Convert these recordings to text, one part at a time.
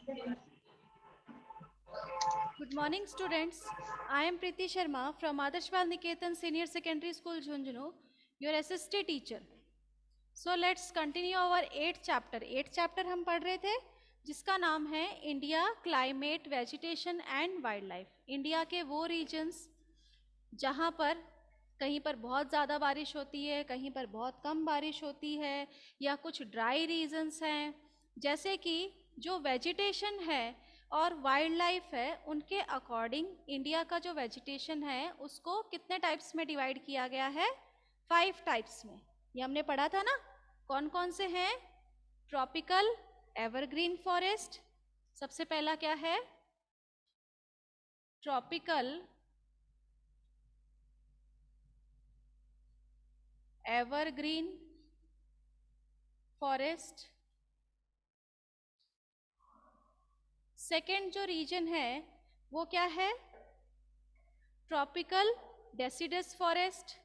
Good morning, students. I am Preeti Sharma from Adarsh Niketan Senior Secondary School, Jhunjhunu, your SST teacher. So let's continue our 8th chapter. 8th chapter हम पढ़ रहे थे जिसका नाम है India climate vegetation and wild life. India के वो regions जहाँ पर कहीं पर बहुत ज़्यादा बारिश होती है, कहीं पर बहुत कम बारिश होती है, या कुछ ड्राई रीजन्स हैं, जैसे कि जो वेजिटेशन है और वाइल्ड लाइफ है, उनके अकॉर्डिंग इंडिया का जो वेजिटेशन है उसको कितने टाइप्स में डिवाइड किया गया है? 5 टाइप्स में। ये हमने पढ़ा था ना। कौन कौन से हैं? ट्रॉपिकल एवरग्रीन फॉरेस्ट, सबसे पहला क्या है? Tropical evergreen forest. सेकेंड जो रीजन है वो क्या है? Tropical deciduous forest.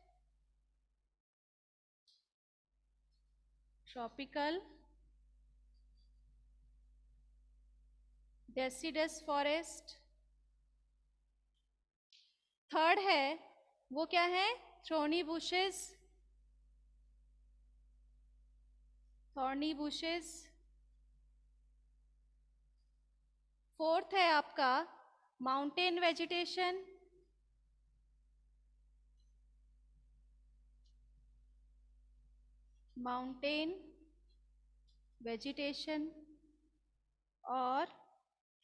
Tropical deciduous forest. Third है वो क्या है? Thorny bushes. Thorny bushes. Fourth है आपका माउंटेन वेजिटेशन। Mountain vegetation. और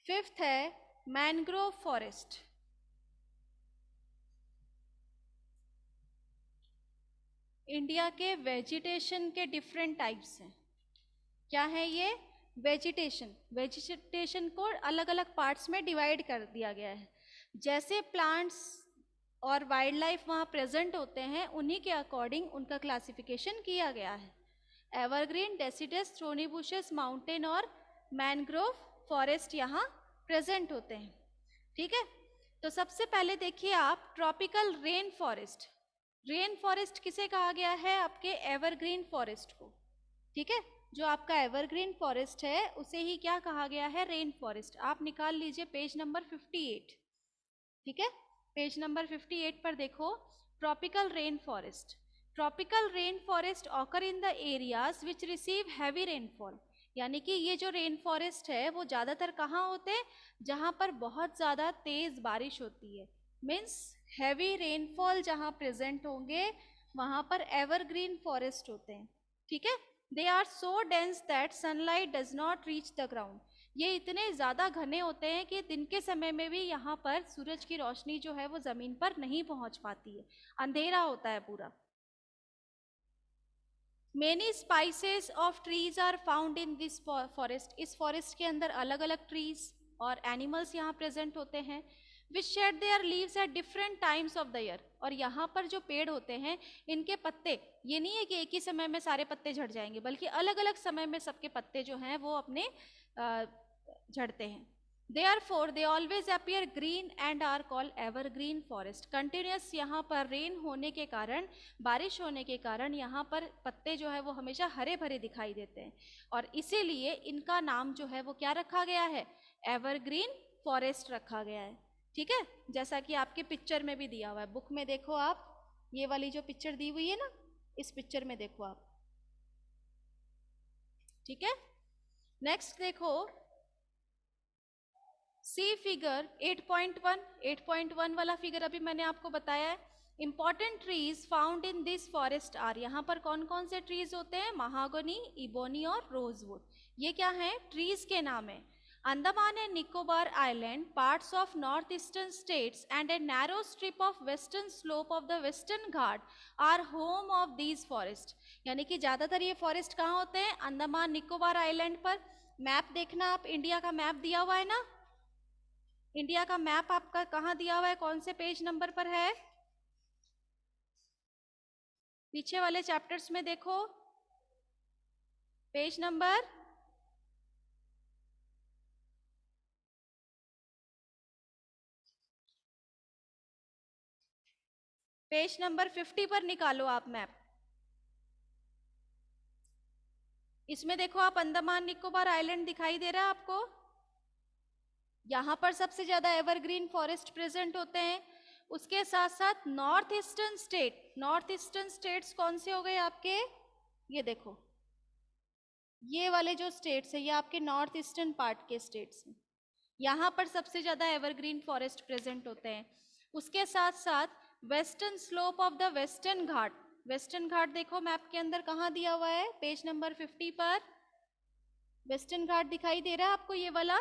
फिफ्थ है मैनग्रोव फॉरेस्ट। इंडिया के वेजिटेशन के डिफरेंट टाइप्स हैं। क्या है ये? वेजिटेशन को अलग अलग पार्ट्स में डिवाइड कर दिया गया है। जैसे प्लांट्स और वाइल्ड लाइफ वहाँ प्रेजेंट होते हैं, उन्हीं के अकॉर्डिंग उनका क्लासिफिकेशन किया गया है। Evergreen, deciduous, thorny bushes, mountain और मैनग्रोव फॉरेस्ट यहाँ प्रेजेंट होते हैं। ठीक है, तो सबसे पहले देखिए आप tropical rain forest. Rain forest किसे कहा गया है? आपके एवरग्रीन फॉरेस्ट को। ठीक है, जो आपका एवरग्रीन फॉरेस्ट है उसे ही क्या कहा गया है? Rain forest. आप निकाल लीजिए पेज नंबर 58। ठीक है, पेज नंबर 58 पर देखो tropical rain forest. Tropical rain forest occur in the areas which receive heavy rainfall. यानी कि ये जो रेन फॉरेस्ट है वो ज़्यादातर कहाँ होते हैं? जहाँ पर बहुत ज़्यादा तेज़ बारिश होती है, मीन्स हैवी रेनफॉल जहाँ प्रेजेंट होंगे वहाँ पर एवरग्रीन फॉरेस्ट होते हैं। ठीक है, they are so dense that sunlight does not reach the ground. ये इतने ज़्यादा घने होते हैं कि दिन के समय में भी यहाँ पर सूरज की रोशनी जो है वो ज़मीन पर नहीं पहुँच पाती है, अंधेरा होता है पूरा। Many species of trees are found in this forest. इस फॉरेस्ट के अंदर अलग अलग ट्रीज और एनिमल्स यहाँ प्रेजेंट होते हैं, which shed their leaves at different times of the year. और यहाँ पर जो पेड़ होते हैं इनके पत्ते, ये नहीं है कि एक ही समय में सारे पत्ते झड़ जाएंगे, बल्कि अलग अलग समय में सबके पत्ते जो हैं वो अपने झड़ते हैं। Therefore, they always appear green and are called evergreen forest. Continuous यहाँ पर रेन होने के कारण, बारिश होने के कारण यहाँ पर पत्ते जो है वो हमेशा हरे भरे दिखाई देते हैं, और इसीलिए इनका नाम जो है वो क्या रखा गया है? एवरग्रीन फॉरेस्ट रखा गया है। ठीक है, जैसा कि आपके पिक्चर में भी दिया हुआ है, बुक में देखो आप, ये वाली जो पिक्चर दी हुई है ना, इस पिक्चर में देखो आप। ठीक है, नेक्स्ट देखो सी फिगर 8.1। 8.1 वाला फिगर अभी मैंने आपको बताया है। Important trees found in this forest are. यहाँ पर कौन कौन से ट्रीज होते हैं? महागनी, इबोनी और रोजवुड। ये क्या है? ट्रीज के नाम है। Andaman and Nicobar island, parts of north eastern states and a narrow strip of western slope of the western घाट are home of these forest. यानी कि ज्यादातर ये फॉरेस्ट कहाँ होते हैं? अंडमान निकोबार आइलैंड पर। मैप देखना आप, इंडिया का मैप दिया हुआ है ना, इंडिया का मैप आपका कहाँ दिया हुआ है? कौन से पेज नंबर पर है? पीछे वाले चैप्टर्स में देखो, पेज नंबर पेज नंबर 50 पर निकालो आप मैप। इसमें देखो आप, अंडमान निकोबार आइलैंड दिखाई दे रहा है आपको? यहाँ पर सबसे ज्यादा एवरग्रीन फॉरेस्ट प्रेजेंट होते हैं। उसके साथ साथ नॉर्थ ईस्टर्न स्टेट्स कौन से हो गए आपके, ये देखो, ये वाले जो स्टेट्स है ये आपके नॉर्थ ईस्टर्न पार्ट के स्टेट्स हैं, यहाँ पर सबसे ज्यादा एवरग्रीन फॉरेस्ट प्रेजेंट होते हैं। उसके साथ साथ western slope of the western Ghat देखो मैप के अंदर कहाँ दिया हुआ है, पेज नंबर 50 पर वेस्टर्न घाट दिखाई दे रहा है आपको, ये वाला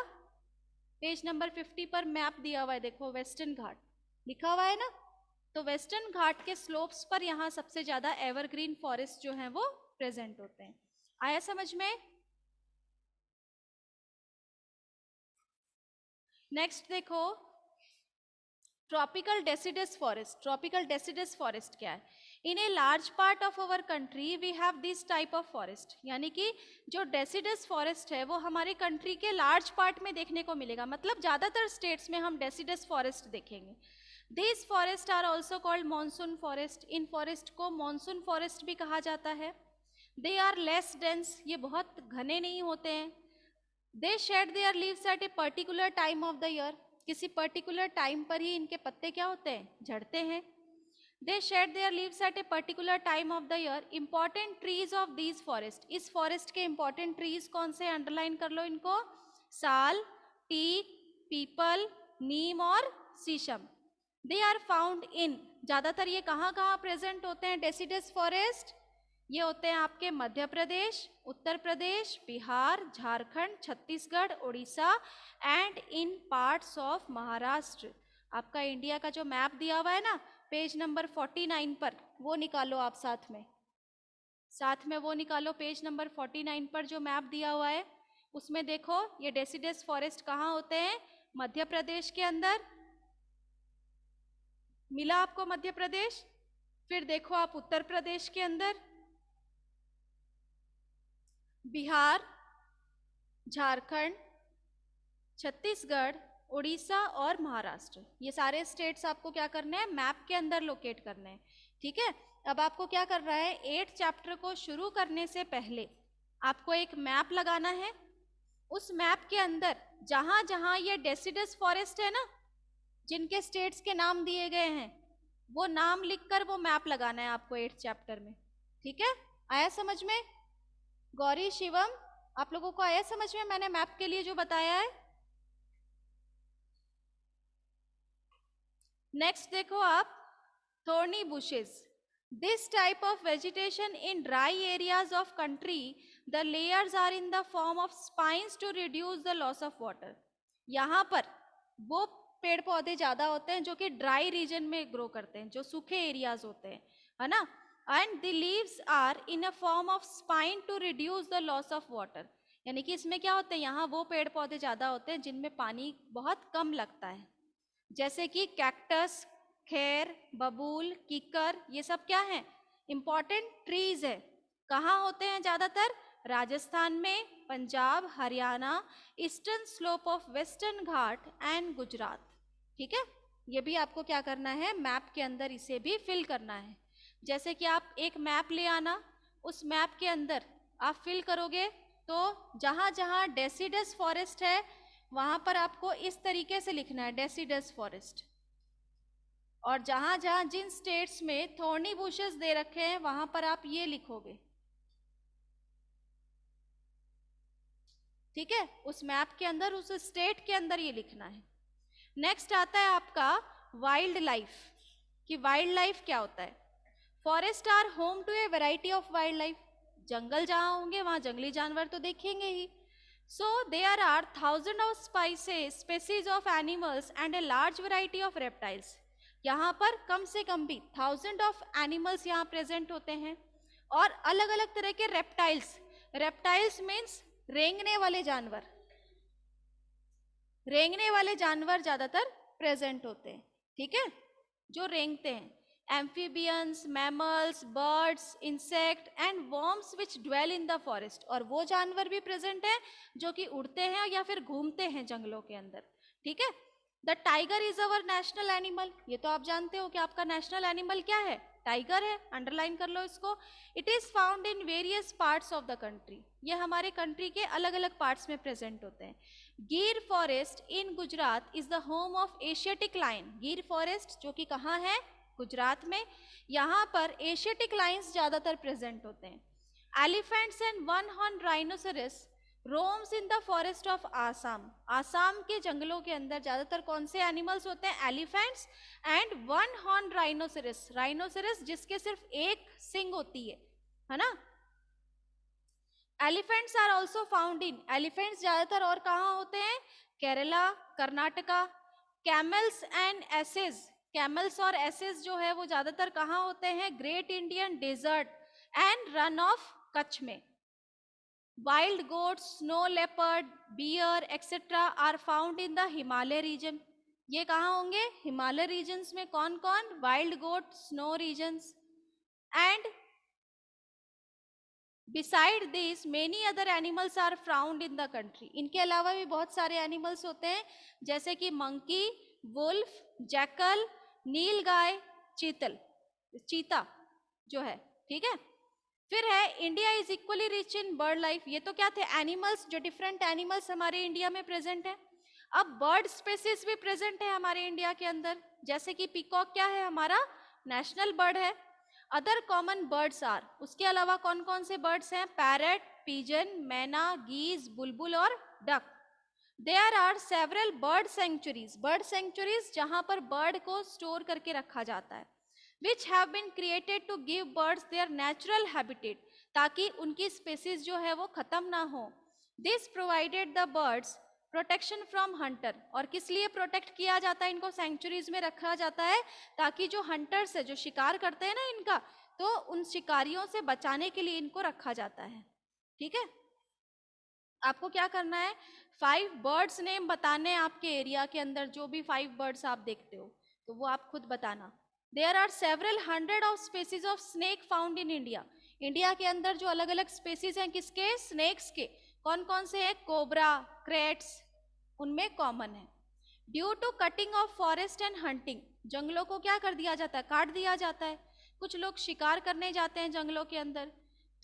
पेज नंबर 50 पर मैप दिया हुआ है, देखो वेस्टर्न घाट लिखा हुआ है ना। तो वेस्टर्न घाट के स्लोप्स पर यहाँ सबसे ज्यादा एवरग्रीन फॉरेस्ट जो है वो प्रेजेंट होते हैं। आया समझ में? नेक्स्ट देखो, ट्रॉपिकल डेसिडस फॉरेस्ट क्या है? In a large part of our country we have this type of forest, यानी कि जो डेसिडस फॉरेस्ट है वो हमारे कंट्री के लार्ज पार्ट में देखने को मिलेगा, मतलब ज्यादातर स्टेट्स में हम डेसिडस फॉरेस्ट देखेंगे। This forest are also called monsoon forest, इन फॉरेस्ट को मानसून फॉरेस्ट भी कहा जाता है। दे आर लेस डेंस, ये बहुत घने नहीं होते हैं। They shed their leaves at a particular time of the year, किसी पर्टिकुलर टाइम पर ही इनके पत्ते क्या होते हैं, झड़ते हैं। They shed their leaves at a particular time of the year. Important trees of these forest, इस फॉरेस्ट के इंपॉर्टेंट ट्रीज कौन से, अंडरलाइन कर लो इनको, साल, टीक, पीपल, नीम और शीशम। दे आर फाउंड इन, ज्यादातर ये कहाँ कहाँ प्रेजेंट होते हैं डेसिडस फॉरेस्ट, ये होते हैं आपके Madhya Pradesh, Uttar Pradesh, Bihar, Jharkhand, Chhattisgarh, Orissa and in parts of Maharashtra. आपका इंडिया का जो मैप दिया हुआ है ना पेज नंबर 49 पर, वो निकालो आप साथ में वो निकालो, पेज नंबर 49 पर जो मैप दिया हुआ है उसमें देखो ये डेसिडस फॉरेस्ट कहाँ होते हैं, मध्य प्रदेश के अंदर, मिला आपको मध्य प्रदेश। फिर देखो आप उत्तर प्रदेश के अंदर, बिहार, झारखंड, छत्तीसगढ़, उड़ीसा और महाराष्ट्र, ये सारे स्टेट्स आपको क्या करने हैं, मैप के अंदर लोकेट करने हैं। ठीक है, अब आपको क्या कर रहा है, 8 चैप्टर को शुरू करने से पहले आपको एक मैप लगाना है। उस मैप के अंदर जहां जहां ये डेसिडस फॉरेस्ट है ना, जिनके स्टेट्स के नाम दिए गए हैं, वो नाम लिखकर वो मैप लगाना है आपको 8 चैप्टर में। ठीक है, आया समझ में? गौरी, शिवम, आप लोगों को आया समझ में मैंने मैप के लिए जो बताया है? नेक्स्ट देखो आप, thorny bushes, this type of vegetation in dry areas of country, the layers are in the form of spines to reduce the loss of water. यहाँ पर वो पेड़ पौधे ज्यादा होते हैं जो कि ड्राई रीजन में ग्रो करते हैं, जो सूखे एरियाज होते हैं, है ना। And the leaves are in a form of spine to reduce the loss of water, यानी कि इसमें क्या होते हैं, यहाँ वो पेड़ पौधे ज्यादा होते हैं जिनमें पानी बहुत कम लगता है, जैसे कि कैक्टस, खैर, बबूल, कीकर, ये सब क्या है, इंपॉर्टेंट ट्रीज है। कहाँ होते हैं ज्यादातर, राजस्थान में, Punjab, Haryana, eastern slope of western Ghat and Gujarat. ठीक है, ये भी आपको क्या करना है, मैप के अंदर इसे भी फिल करना है। जैसे कि आप एक मैप ले आना, उस मैप के अंदर आप फिल करोगे तो जहां जहां डेसिडस फॉरेस्ट है वहां पर आपको इस तरीके से लिखना है, डेसिडस फॉरेस्ट, और जहां जहां जिन स्टेट्स में थॉर्नी बुशेस दे रखे हैं वहां पर आप ये लिखोगे। ठीक है, उस मैप के अंदर, उस स्टेट के अंदर ये लिखना है। नेक्स्ट आता है आपका वाइल्ड लाइफ, कि वाइल्ड लाइफ क्या होता है। Forest are home to a variety of wild life, जंगल जहां होंगे वहां जंगली जानवर तो देखेंगे ही। So there are thousand of species of animals and a large variety of reptiles, यहाँ पर कम से कम भी 1000 ऑफ एनिमल्स यहाँ प्रेजेंट होते हैं, और अलग अलग तरह के रेप्टाइल्स, रेप्टाइल्स मीन्स रेंगने वाले जानवर, रेंगने वाले जानवर ज्यादातर प्रेजेंट होते हैं। ठीक है, जो रेंगते हैं, amphibians, mammals, birds, insect and worms which dwell in the forest, और वो जानवर भी प्रेजेंट है जो कि उड़ते हैं या फिर घूमते हैं जंगलों के अंदर। ठीक है, the tiger is our national animal, ये तो आप जानते हो कि आपका नेशनल एनिमल क्या है, टाइगर है, अंडरलाइन कर लो इसको। It is found in various parts of the country, ये हमारे कंट्री के अलग अलग पार्ट्स में प्रेजेंट होते हैं। Gir forest in Gujarat is the home of Asiatic lion. Gir forest जो कि कहाँ है? गुजरात में। यहाँ पर एशियाटिक लायंस ज्यादातर प्रेजेंट होते हैं। Elephants and one horn rhinoceros roams in the forest of Assam. Assam के जंगलों के अंदर ज्यादातर कौन से एनिमल्स होते हैं? Elephants and one horn rhinoceros. Rhinoceros जिसके सिर्फ एक सिंग होती है ना। Elephants are also found in, elephants ज्यादातर और कहाँ होते हैं? Kerala, Karnataka. Camels and asses, camels और एसेज जो है वो ज्यादातर कहाँ होते हैं? Great Indian desert and Rann of Kutch में। Wild goats, snow leopard, bear etcetera are found in the Himalaya region. ये कहाँ होंगे? हिमालय रीजन्स में। कौन कौन? Wild goat, snow regions. And beside this many other animals are found in the country. इनके अलावा भी बहुत सारे एनिमल्स होते हैं जैसे कि मंकी, वुल्फ, जैकल, नीलगाय, चीता जो है, ठीक है। फिर है India is equally rich in bird life. ये तो क्या थे? एनिमल्स, जो डिफरेंट एनिमल्स हमारे इंडिया में प्रेजेंट है। अब बर्ड स्पेसीज भी प्रेजेंट है हमारे इंडिया के अंदर, जैसे कि पीकॉक क्या है? हमारा नेशनल बर्ड है। अदर कॉमन बर्ड्स आर, उसके अलावा कौन कौन से बर्ड्स हैं? पैरट, पिजन, मैना, गीज, बुलबुल और duck. There are several bird sanctuaries, bird sanctuaries जहां पर बर्ड को स्टोर करके रखा जाता है, which have been created to give birds their natural habitat, ताकि उनकी स्पेसीज जो है वो खत्म ना हो। This provided the birds protection from Hunter. और किस लिए प्रोटेक्ट किया जाता है? इनको सेंचुरीज में रखा जाता है ताकि जो हंटर्स है, जो शिकार करते हैं ना इनका, तो उन शिकारियों से बचाने के लिए इनको रखा जाता है, ठीक है। आपको क्या करना है? 5 बर्ड्स नेम बताने हैं आपके एरिया के अंदर, जो भी 5 बर्ड्स आप देखते हो तो वो आप खुद बताना। There are several hundred of species of snake found in India. India के अंदर जो अलग अलग स्पेसीज हैं किसके? स्नेक्स के। कौन कौन से हैं? कोबरा, क्रेट्स उनमें कॉमन है। Due to cutting of forest and hunting, जंगलों को क्या कर दिया जाता है? काट दिया जाता है। कुछ लोग शिकार करने जाते हैं जंगलों के अंदर,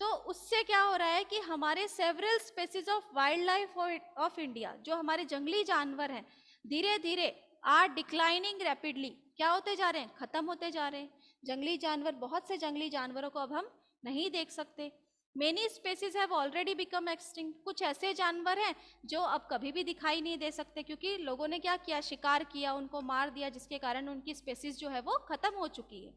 तो उससे क्या हो रहा है कि हमारे several species of wild life of India, जो हमारे जंगली जानवर हैं, धीरे धीरे आर डिक्लाइनिंग रैपिडली। क्या होते जा रहे हैं? खत्म होते जा रहे हैं। जंगली जानवर, बहुत से जंगली जानवरों को अब हम नहीं देख सकते। Many species have already become extinct, कुछ ऐसे जानवर हैं जो अब कभी भी दिखाई नहीं दे सकते, क्योंकि लोगों ने क्या किया? शिकार किया, उनको मार दिया, जिसके कारण उनकी स्पेसीज जो है वो खत्म हो चुकी है।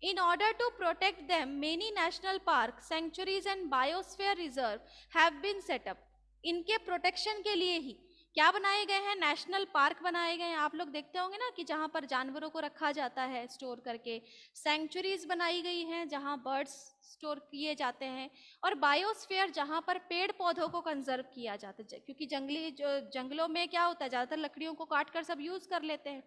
In order to protect them, many national parks, sanctuaries and biosphere reserve have been set up. इनके प्रोटेक्शन के लिए ही क्या बनाए गए हैं? नेशनल पार्क बनाए गए हैं। आप लोग देखते होंगे ना कि जहाँ पर जानवरों को रखा जाता है स्टोर करके। सेंचुरीज बनाई गई हैं जहाँ बर्ड्स स्टोर किए जाते हैं, और बायोस्फीयर जहाँ पर पेड़ पौधों को कंजर्व किया जाता है, क्योंकि जंगलों में क्या होता है? ज़्यादातर लकड़ियों को काट कर सब यूज कर लेते हैं।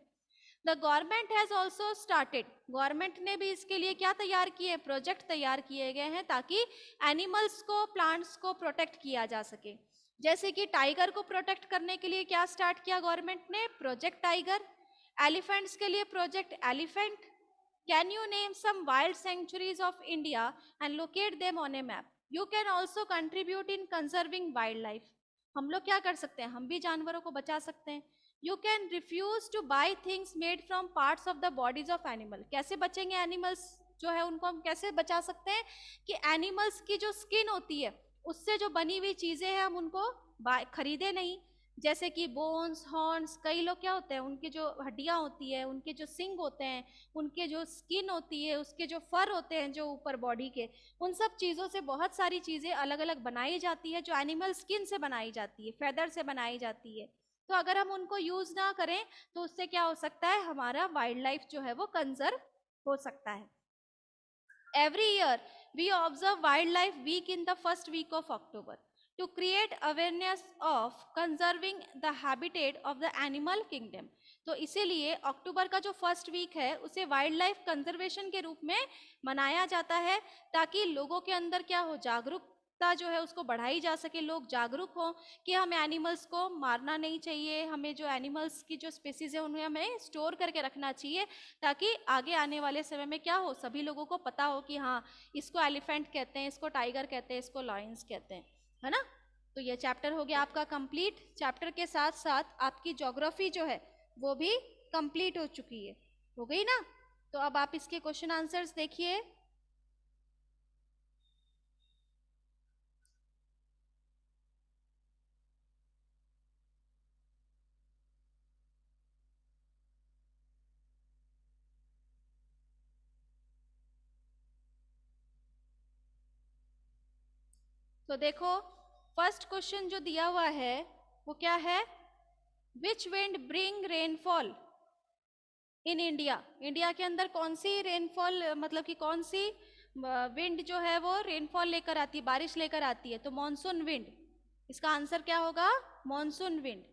The government has also started, government ने भी इसके लिए क्या तैयार किए? प्रोजेक्ट तैयार किए गए हैं ताकि एनिमल्स को, प्लांट्स को प्रोटेक्ट किया जा सके। जैसे कि टाइगर को प्रोटेक्ट करने के लिए क्या स्टार्ट किया गवर्नमेंट ने? Project tiger. एलिफेंट्स के लिए project elephant. Can you name some wild sanctuaries of India and locate them on a map? You can also contribute in conserving wildlife. हम लोग क्या कर सकते हैं? हम भी जानवरों को बचा सकते हैं। You can refuse to buy things made from parts of the bodies of animal. कैसे बचेंगे एनिमल्स जो है उनको? हम कैसे बचा सकते हैं कि एनिमल्स की जो स्किन होती है उससे जो बनी हुई चीजें हैं हम उनको खरीदे नहीं। जैसे कि बोन्स, हॉर्न्स, कई लोग क्या होते हैं, उनकी जो हड्डियां होती है, उनके जो सिंग होते हैं, उनके जो स्किन होती है, उसके जो फर होते हैं जो ऊपर बॉडी के, उन सब चीज़ों से बहुत सारी चीज़ें अलग अलग बनाई जाती है, जो एनिमल स्किन से बनाई जाती है, फेदर से बनाई जाती है। तो अगर हम उनको यूज ना करें तो उससे क्या हो सकता है? हमारा वाइल्ड लाइफ जो है वो कंजर्व हो सकता है। Every year we observe wildlife week in the first week of October to create awareness of conserving the habitat of the animal kingdom. तो इसीलिए अक्टूबर का जो फर्स्ट वीक है उसे वाइल्ड लाइफ कंजर्वेशन के रूप में मनाया जाता है, ताकि लोगों के अंदर क्या हो? जागरूकता जो है उसको बढ़ाई जा सके, लोग जागरूक हो कि हमें एनिमल्स को मारना नहीं चाहिए, हमें जो एनिमल्स की जो स्पीसीज है उन्हें हमें स्टोर करके रखना चाहिए, ताकि आगे आने वाले समय में क्या हो? सभी लोगों को पता हो कि हाँ, इसको एलिफेंट कहते हैं, इसको टाइगर कहते हैं, इसको लायंस कहते हैं, है ना। तो ये चैप्टर हो गया आपका कंप्लीट। चैप्टर के साथ साथ आपकी ज्योग्राफी जो है वो भी कंप्लीट हो चुकी है, हो गई ना। तो अब आप इसके क्वेश्चन आंसर्स देखिए। तो देखो फर्स्ट क्वेश्चन जो दिया हुआ है वो क्या है, which wind bring rainfall in India. India के अंदर कौन सी रेनफॉल मतलब कि कौन सी विंड जो है वो रेनफॉल लेकर आती है, बारिश लेकर आती है, तो मॉनसून विंड। इसका आंसर क्या होगा, monsoon wind.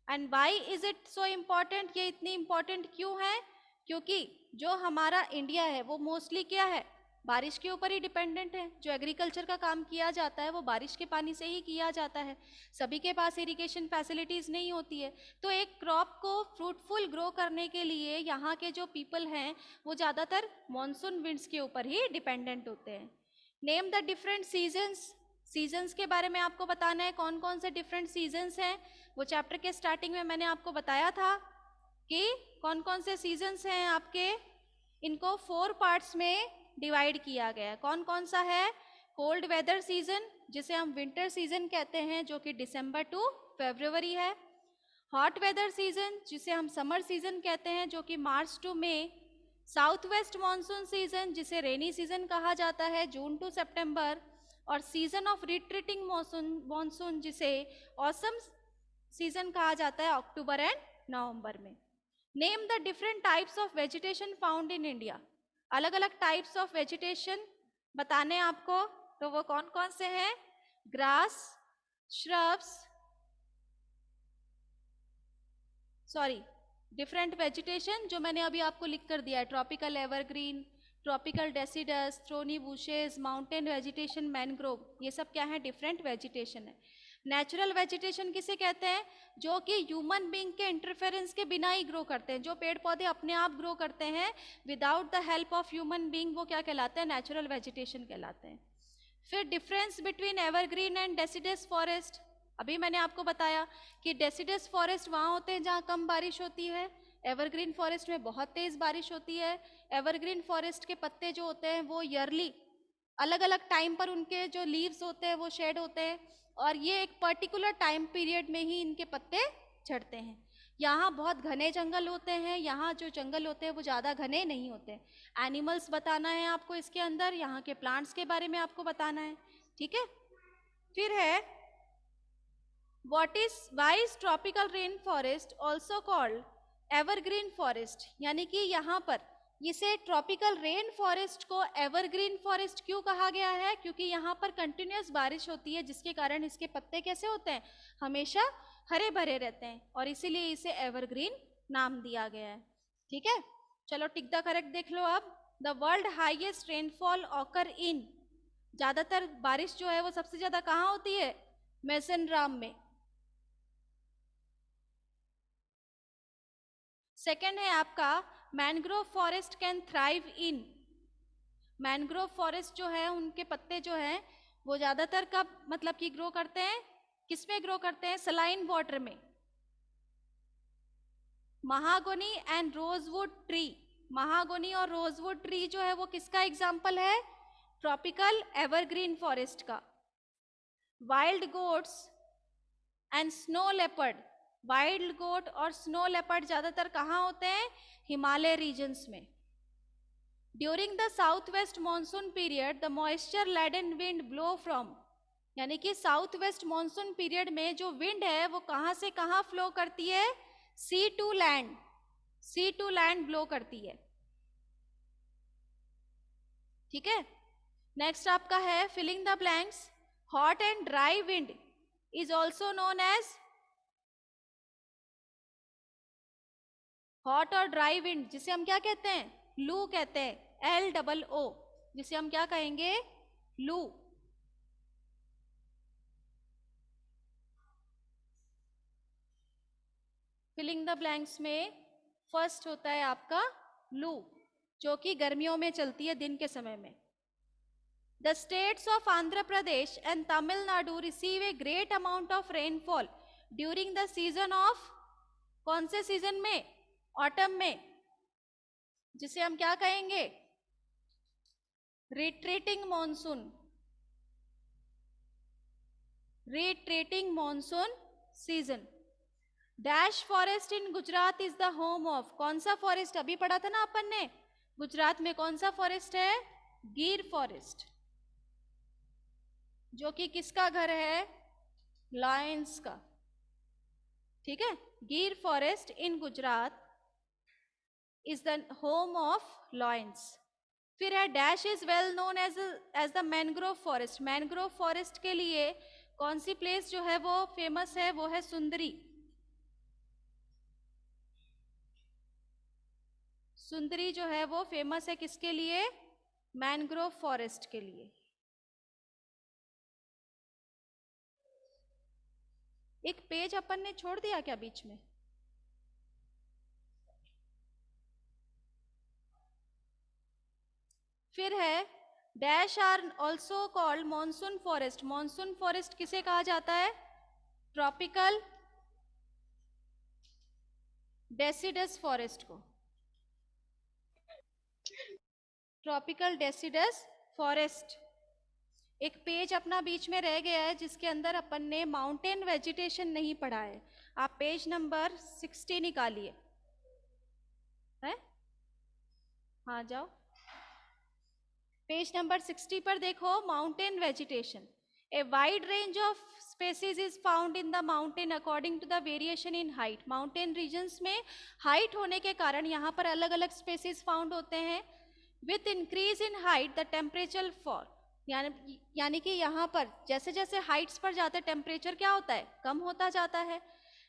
And why is it so important, ये इतनी इम्पॉर्टेंट क्यों है, क्योंकि जो हमारा इंडिया है वो मोस्टली क्या है, बारिश के ऊपर ही डिपेंडेंट है। जो एग्रीकल्चर का काम किया जाता है वो बारिश के पानी से ही किया जाता है। सभी के पास इरिगेशन फैसिलिटीज़ नहीं होती है। तो एक क्रॉप को फ्रूटफुल ग्रो करने के लिए यहाँ के जो पीपल हैं वो ज़्यादातर मॉनसून विंड्स के ऊपर ही डिपेंडेंट होते हैं। Name the different seasons, seasons के बारे में आपको बताना है, कौन कौन से डिफरेंट सीजन्स हैं। वो चैप्टर के स्टार्टिंग में मैंने आपको बताया था कि कौन कौन से सीजन्स हैं आपके। इनको 4 पार्ट्स में डिवाइड किया गया है। कौन कौन सा है, कोल्ड वेदर सीजन जिसे हम विंटर सीजन कहते हैं जो कि दिसंबर टू फरवरी है। हॉट वेदर सीजन जिसे हम समर सीजन कहते हैं जो कि मार्च टू मई। साउथ वेस्ट मानसून सीजन जिसे रेनी सीजन कहा जाता है, जून टू सितंबर। और सीजन ऑफ रिट्रीटिंग मानसून जिसे ऑसम सीजन कहा जाता है, अक्टूबर एंड नवंबर में। Name the different types of vegetation found in India. अलग अलग टाइप्स ऑफ वेजिटेशन बताने आपको, तो वो कौन कौन से हैं, grass, shrubs, sorry different vegetation जो मैंने अभी आपको लिख कर दिया है, tropical evergreen, tropical deciduous, thorny bushes, mountain vegetation, mangrove, ये सब क्या है, डिफरेंट वेजिटेशन है। नेचुरल वेजिटेशन किसे कहते हैं, जो कि ह्यूमन बीइंग के इंटरफेरेंस के बिना ही ग्रो करते हैं, जो पेड़ पौधे अपने आप ग्रो करते हैं without the help of human being, वो क्या कहलाते हैं, नेचुरल वेजिटेशन कहलाते हैं। फिर difference between evergreen and deciduous forest, अभी मैंने आपको बताया कि डेसिडस फॉरेस्ट वहाँ होते हैं जहाँ कम बारिश होती है, एवरग्रीन फॉरेस्ट में बहुत तेज बारिश होती है। एवरग्रीन फॉरेस्ट के पत्ते जो होते हैं वो ईयरली अलग अलग टाइम पर उनके जो लीव्स होते हैं वो शेड होते हैं, और ये एक पर्टिकुलर टाइम पीरियड में ही इनके पत्ते झड़ते हैं। यहाँ बहुत घने जंगल होते हैं, यहाँ जो जंगल होते हैं वो ज़्यादा घने नहीं होते। एनिमल्स बताना है आपको इसके अंदर, यहाँ के प्लांट्स के बारे में आपको बताना है, ठीक है। फिर है why is tropical rain forest also called evergreen forest, यानी कि यहाँ पर इसे ट्रॉपिकल रेन फॉरेस्ट को एवरग्रीन फॉरेस्ट क्यों कहा गया है, क्योंकि यहाँ पर कंटिन्यूस बारिश होती है जिसके कारण इसके पत्ते कैसे होते हैं, हमेशा हरे भरे रहते हैं, और इसीलिए इसे एवरग्रीन नाम दिया गया है, ठीक है। चलो टिक द करेक्ट देख लो अब। The world highest rainfall occur in, ज़्यादातर बारिश जो है वो सबसे ज़्यादा कहाँ होती है, मैसेनराम में। सेकेंड है आपका mangrove forest can thrive in, mangrove forest जो है उनके पत्ते जो हैं वो ज़्यादातर कब मतलब कि ग्रो करते हैं, किस में ग्रो करते हैं, सलाइन वाटर में। Mahogany and rosewood tree, mahogany और रोजवुड ट्री जो है वो किसका एग्जाम्पल है, ट्रॉपिकल एवरग्रीन फॉरेस्ट का। Wild goats and snow leopard, wild goat और स्नो लेपर्ड ज़्यादातर कहाँ होते हैं, हिमालय रीजन्स में। During the south west monsoon period the moisture laden wind blow from, यानी कि साउथ वेस्ट मानसून पीरियड में जो विंड है वो कहाँ से कहाँ फ्लो करती है, sea to land, sea to land blow करती है, ठीक है। नेक्स्ट आपका है filling the blanks, hot and dry wind is also known as, hot और ड्राई विंड जिसे हम क्या कहते हैं, लू कहते हैं, LOO, जिसे हम क्या कहेंगे, लू। फिलिंग द ब्लैंक्स में फर्स्ट होता है आपका लू, जो कि गर्मियों में चलती है दिन के समय में। The states of Andhra Pradesh and Tamil Nadu receive a great amount of rainfall during the season of, कौन से सीजन में? ऑटम में, जिसे हम क्या कहेंगे? Retreating monsoon, retreating monsoon season. Dash forest in Gujarat is the home of, कौन सा फॉरेस्ट? अभी पढ़ा था ना अपन ने, गुजरात में कौन सा फॉरेस्ट है? गिर फॉरेस्ट, जो कि किसका घर है? लायंस का. ठीक है, Gir forest in Gujarat is the home of lions. फिर है dash is well known as the mangrove forest. Mangrove forest के लिए कौन सी प्लेस जो है वो फेमस है? वो है सुंदरी. सुंदरी जो है वो फेमस है किसके लिए? मैनग्रोव फॉरेस्ट के लिए. एक पेज अपन ने छोड़ दिया क्या बीच में? फिर है dash are also called monsoon forest. Monsoon forest किसे कहा जाता है? ट्रॉपिकल डेसिडस फॉरेस्ट को. Tropical deciduous forest. एक पेज अपना बीच में रह गया है जिसके अंदर अपन ने माउंटेन वेजिटेशन नहीं पढ़ा है. आप पेज नंबर 60 निकालिए. है? हाँ जाओ, पेज नंबर 60 पर देखो, mountain vegetation. A wide range of species is found in the mountain according to the variation in height. Mountain regions में हाइट होने के कारण यहाँ पर अलग अलग स्पेसीज फाउंड होते हैं. With increase in height the temperature for, यानी कि यहाँ पर जैसे जैसे हाइट्स पर जाते टेम्परेचर क्या होता है? कम होता जाता है.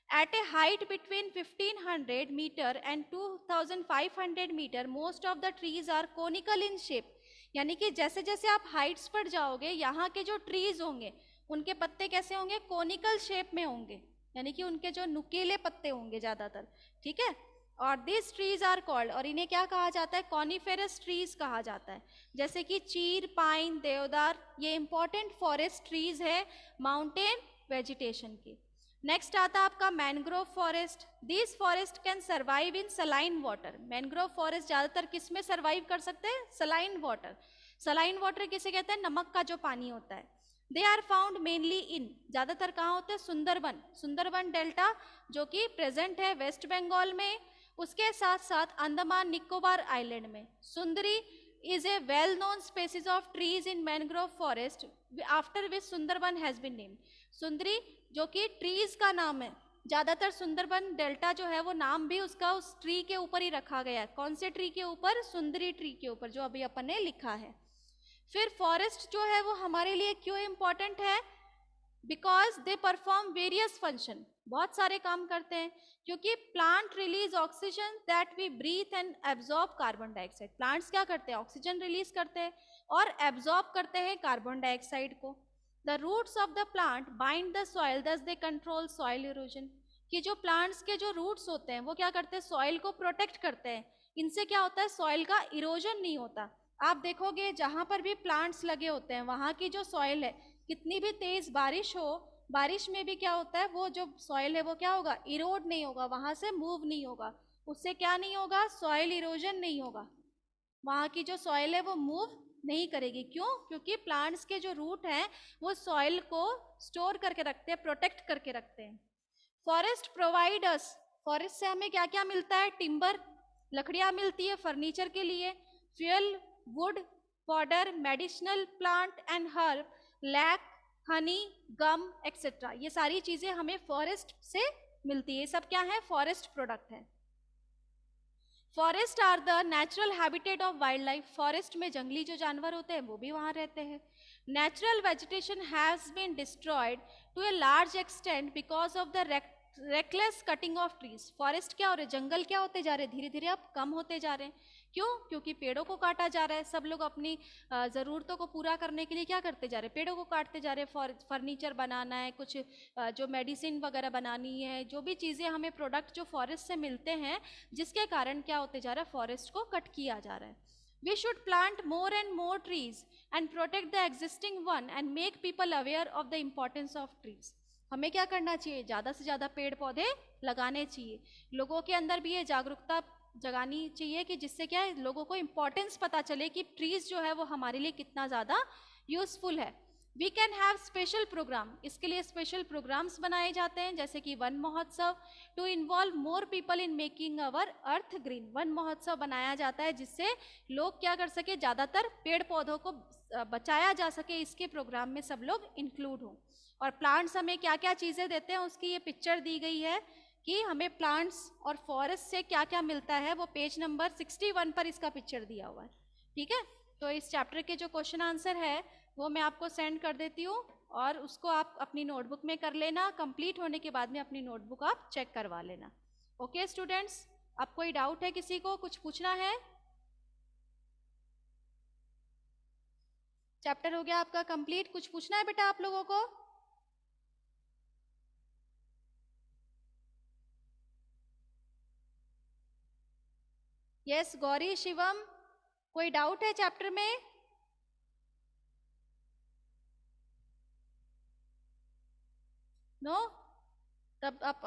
At a height between 1500 metre and 2500 metre most of the trees are conical in shape. यानी कि जैसे जैसे आप हाइट्स पर जाओगे, यहाँ के जो ट्रीज होंगे उनके पत्ते कैसे होंगे? कोनिकल शेप में होंगे, यानी कि उनके जो नुकीले पत्ते होंगे ज्यादातर. ठीक है, और दिस ट्रीज आर कॉल्ड, और इन्हें क्या कहा जाता है? कॉनिफेरस ट्रीज कहा जाता है. जैसे कि चीर, पाइन, देवदार, ये इंपॉर्टेंट फॉरेस्ट ट्रीज है माउंटेन वेजिटेशन की. नेक्स्ट आता है आपका mangrove forest. This forest can survive in saline water. Mangrove forest ज्यादातर किस में सर्वाइव कर सकते हैं? Saline water. सलाइन वाटर किसे कहते हैं? नमक का जो पानी होता है. They are found mainly in, ज्यादातर कहाँ होते हैं? सुंदरबन, सुंदरबन डेल्टा जो कि प्रेजेंट है वेस्ट बंगाल में, उसके साथ साथ अंडमान निकोबार आइलैंड में. सुंदरी is a well known species of trees in mangrove forest after which Sundarban has been named. सुंदरी जो कि ट्रीज का नाम है, ज्यादातर सुंदरबन डेल्टा जो है वो नाम भी उसका उस ट्री के ऊपर ही रखा गया है. कौन से ट्री के ऊपर? सुंदरी ट्री के ऊपर, जो अभी अपन ने लिखा है. फिर फॉरेस्ट जो है वो हमारे लिए क्यों इंपॉर्टेंट है? Because they perform various function, बहुत सारे काम करते हैं. क्योंकि plant release oxygen that we breathe and absorb carbon dioxide. Plants क्या करते हैं? ऑक्सीजन रिलीज करते हैं और एब्जॉर्ब करते हैं कार्बन डाइऑक्साइड को. The roots of the plant bind the soil, thus they control soil erosion. कि जो प्लांट्स के जो रूट्स होते हैं वो क्या करते हैं? सॉइल को प्रोटेक्ट करते हैं. इनसे क्या होता है? सॉइल का इरोजन नहीं होता. आप देखोगे जहां पर भी प्लांट्स लगे होते हैं वहां की जो सॉइल है, कितनी भी तेज बारिश हो, बारिश में भी क्या होता है? वो जो सॉइल है वो क्या होगा? इरोड नहीं होगा, वहां से मूव नहीं होगा. उससे क्या नहीं होगा? सॉइल इरोजन नहीं होगा. वहां की जो सॉइल है वो मूव नहीं करेगी. क्यों? क्योंकि प्लांट्स के जो रूट हैं वो सॉइल को स्टोर करके रखते हैं, प्रोटेक्ट करके रखते हैं. फॉरेस्ट प्रोवाइड अस, फॉरेस्ट से हमें क्या क्या मिलता है? टिम्बर, लकड़ियां मिलती है फर्नीचर के लिए. Fuel, wood, powder, medicinal plant and herb, lac, honey, gum etcetera. ये सारी चीजें हमें फॉरेस्ट से मिलती है. सब क्या है? फॉरेस्ट प्रोडक्ट है. Forest are the natural habitat of wild life. Forest में जंगली जो जानवर होते हैं वो भी वहां रहते हैं. Natural vegetation has been destroyed to a large extent because of the reckless cutting of trees. Forest क्या हो रहे? जंगल क्या होते जा रहे? धीरे धीरे अब कम होते जा रहे हैं. क्यों? क्योंकि पेड़ों को काटा जा रहा है. सब लोग अपनी ज़रूरतों को पूरा करने के लिए क्या करते जा रहे हैं? पेड़ों को काटते जा रहे हैं. फर्नीचर बनाना है, कुछ जो मेडिसिन वगैरह बनानी है, जो भी चीज़ें हमें प्रोडक्ट जो फॉरेस्ट से मिलते हैं, जिसके कारण क्या होते जा रहा है? फॉरेस्ट को कट किया जा रहा है. We should plant more and more trees and protect the existing one and make people aware of the importance of trees. हमें क्या करना चाहिए? ज़्यादा से ज़्यादा पेड़ पौधे लगाने चाहिए. लोगों के अंदर भी ये जागरूकता जगानी चाहिए कि जिससे क्या है, लोगों को इम्पोर्टेंस पता चले कि ट्रीज जो है वो हमारे लिए कितना ज़्यादा यूजफुल है. We can have special programme. इसके लिए स्पेशल प्रोग्राम्स बनाए जाते हैं, जैसे कि Van Mahotsav, to involve more people in making our earth green. Van Mahotsav बनाया जाता है जिससे लोग क्या कर सके, ज़्यादातर पेड़ पौधों को बचाया जा सके, इसके प्रोग्राम में सब लोग इंक्लूड हों. और प्लांट्स हमें क्या क्या चीज़ें देते हैं उसकी ये पिक्चर दी गई है कि हमें प्लांट्स और फॉरेस्ट से क्या क्या मिलता है. वो पेज नंबर 61 पर इसका पिक्चर दिया हुआ है. ठीक है, तो इस चैप्टर के जो क्वेश्चन आंसर है वो मैं आपको सेंड कर देती हूँ और उसको आप अपनी नोटबुक में कर लेना. कंप्लीट होने के बाद में अपनी नोटबुक आप चेक करवा लेना. ओके स्टूडेंट्स, अब कोई डाउट है किसी को, कुछ पूछना है? चैप्टर हो गया आपका कंप्लीट. कुछ पूछना है बेटा आप लोगों को? यस गौरी, शिवम, कोई डाउट है चैप्टर में? नो? तब आप